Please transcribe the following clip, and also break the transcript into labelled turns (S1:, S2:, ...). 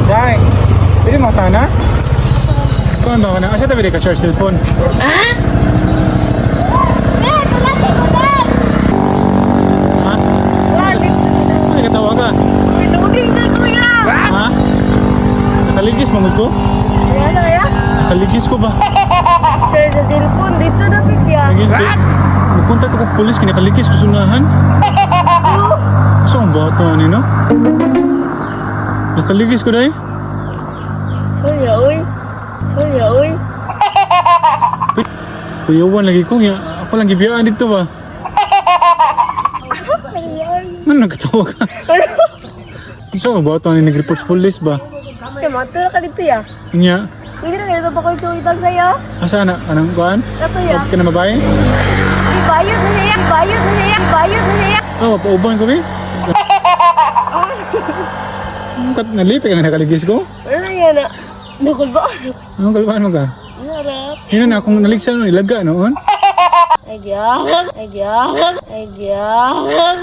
S1: Dai. Pwede mo tana? Kuan ba kana? Asa tabi ka charge cellphone? Ha? Ay, katawa ka.
S2: Pinuding na kuya!
S1: Ha? Nakaligis mo ko?
S2: Ano kaya?
S1: Nakaligis ko ba?
S2: Sir, sa cellphone, dito na pitya.
S1: What? Nagkontak ako pulis, kinakaligis ko sunahan. Saan ba ito, ano, no? Nakaligis ko dahil.
S2: Sorry, oy. Sorry, oy.
S1: Kuyawan lagi ko, ako lang gibiyaan dito ba? Ano nagkatawa ka? Saan ba ito, nag-report sa pulis ba?
S2: Matura ka dito ya.
S1: Kanya,
S2: Pwede na kayo pa ko itang sa'yo.
S1: asa na? Anong kuhan?
S2: Ako ya.
S1: Bakit ka na mabayan?
S2: Ibayot na niya. Ibayot na niya. Ibayot na niya.
S1: Oo, pauban ko ba? Nalipik ang nakaligis ko?
S2: Ano na yan na? Nukul ba?
S1: Anong kalbaan mo ka?
S2: Narap.
S1: Yun na, kung naligsan mo, ilaga noon.
S2: Ay, diyan. Ay, diyan. Ay, diyan.